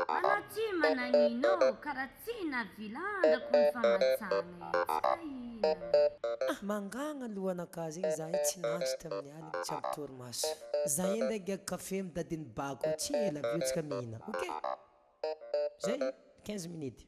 Anao tsy managnino karaha tsy navilandako ny famatsana mangagna lohanakazy igny za tsy nandry tamin'ny aligny tsy ampy torimaso za enda igag kafe midadiny bako tsy ela aveo mihina ok zay 15 minutes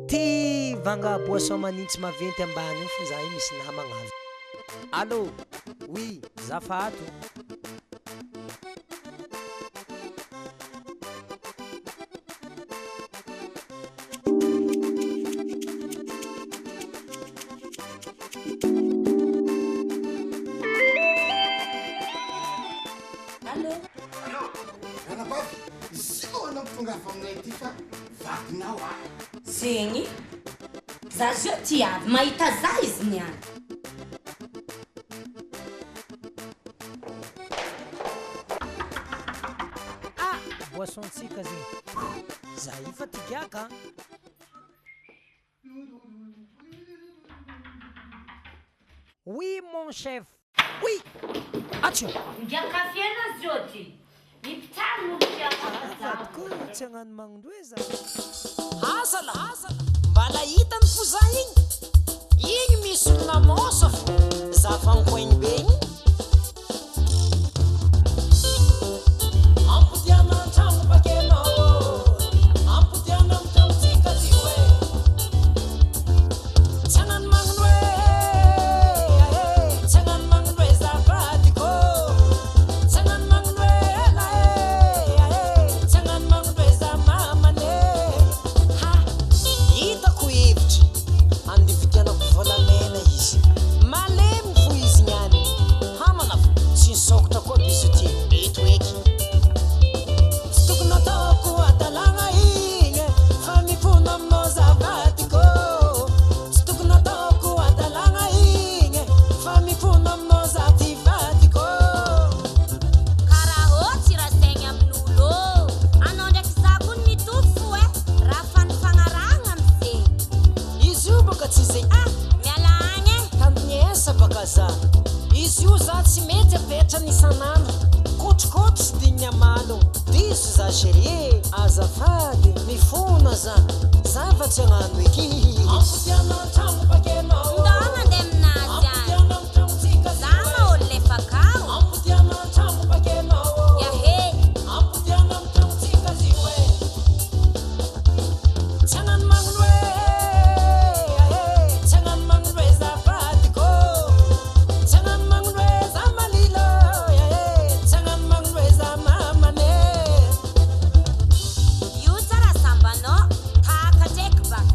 ty vanga boisson manintsy maventy ambany io fa za io misy namagna avy. Allô oui zafato zegny za zio ty avy mahita za izy niany boissontsika zegny za ifa tigiaka oui mon chef oui action ngia kafe na zio ty mipitary avatiko tsy hagnano magnindoe za asala mbala hitany fo za igny misy namosa fo za fankoigny be igny ampodiana trano bakenao ampodiana mitramotsika zio e tsy hagnano magnino e tsy hagnano magnino e zavadiko tsy hagnano magnino e ela e tsy hagnano magnino e za mamane ha hitako hevitry andividianako volamena izy malemy fo izy niany hamana fo tsy nisokatra koa biso ty eto eky tsy tokony ataoko adalagna igny fa mifona aminao zavadiko tsy tokony ataoko adalagna igny fa mifona aminao zaty vadiko karaha ohatsy raha saigny amin'olo anao ndraiky za kony mitovy fo e raha fanifagnaragna amizay izy io baka tsy zay miala agny e tandiniesa baka za izy io za tsy mety apetrany isan'andro kotrokotro sy dininy amalo diso za sherie azafady mifona za fa tsy hagnano eky ampodiana trano bakenao ndao mandeha aminazy any ampodiana mitramotsika za maolo lefa kao ampodiana trano bakenao yahe ampodiana mitramotsika zio e tsy hagnano magnino e tsy hagnano magnino e zavadiko tsy hagnano magnino e za malilo tsy hagnano magnino e za mamane io tsara sambanao tahaka ndraiky baka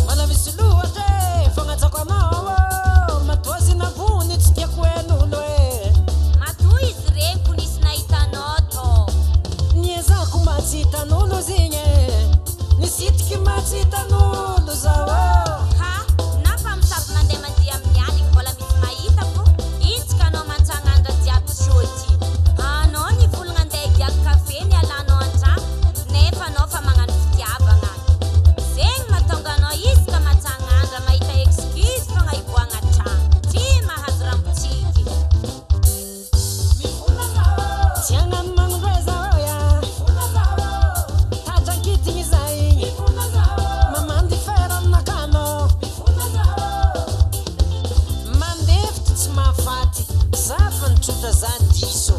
mana misy lohatra e fagnatsako anao matoazina vony tsy tiako en'olo e matoa izy regny ko nisy nahitanao tô niezako matsy hitan'olo zigny e nisitiky matsy hitan'olo zao ha na fa misavy mandeha mandeha amin'ny aligny mbola misy mahita fo intsika anao mantsagandra jiaby sôty anao ny volagna andeha higiaka kafe ny alanao an-trano nefa anao fa magnano fitiavagna zegny mahatonga anao isaka mantsagandra mahita excuse fogna hiboagna trano ty mahazo rambotsiky tsy hagnano magnino e zao ya tadrankitiny za igny mamandy fera aminakano mandefitry tsy mahafaty za fa nitrotra za diso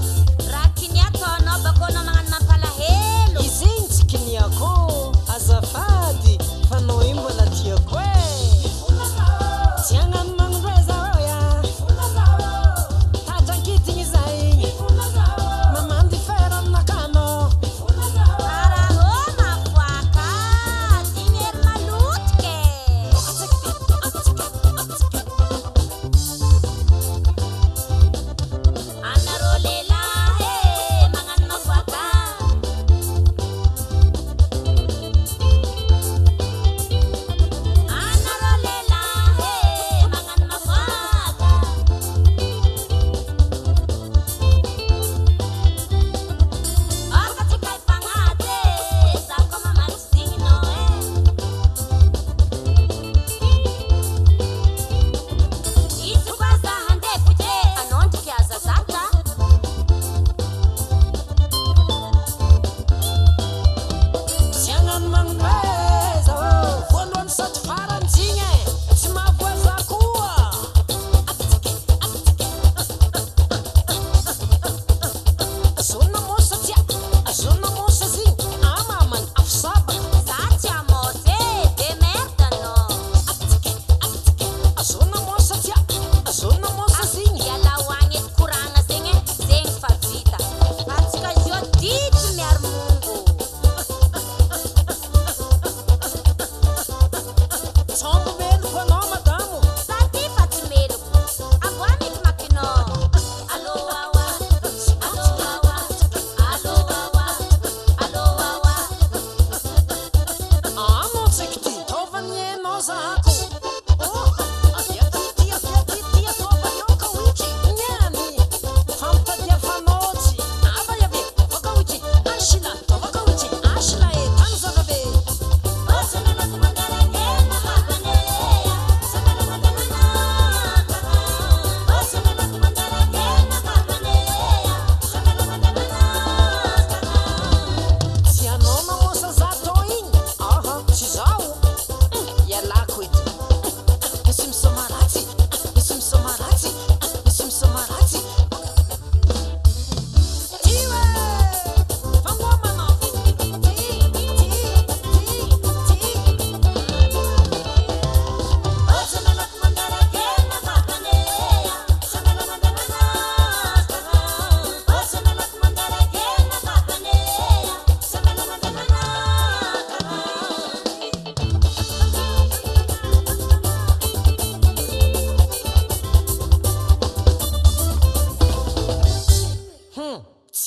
raha kiniato anao bako anao magnano mampalahelo izy igny tsy kiniako azafady fa anao io mbola tiako e tsy hagnano magnino e zao ya tadrankitiny za igny mamandy fera aminakano karaha mavoaka digny ery malotiky anarô lehilahy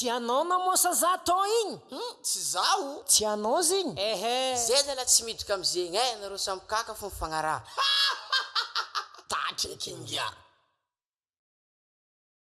tianao namosa za tao igny tsy zaho tianao zigny ehe zay zala tsy midrika am'zegny nareo samykaka fo mifagnaraha tatreky ingia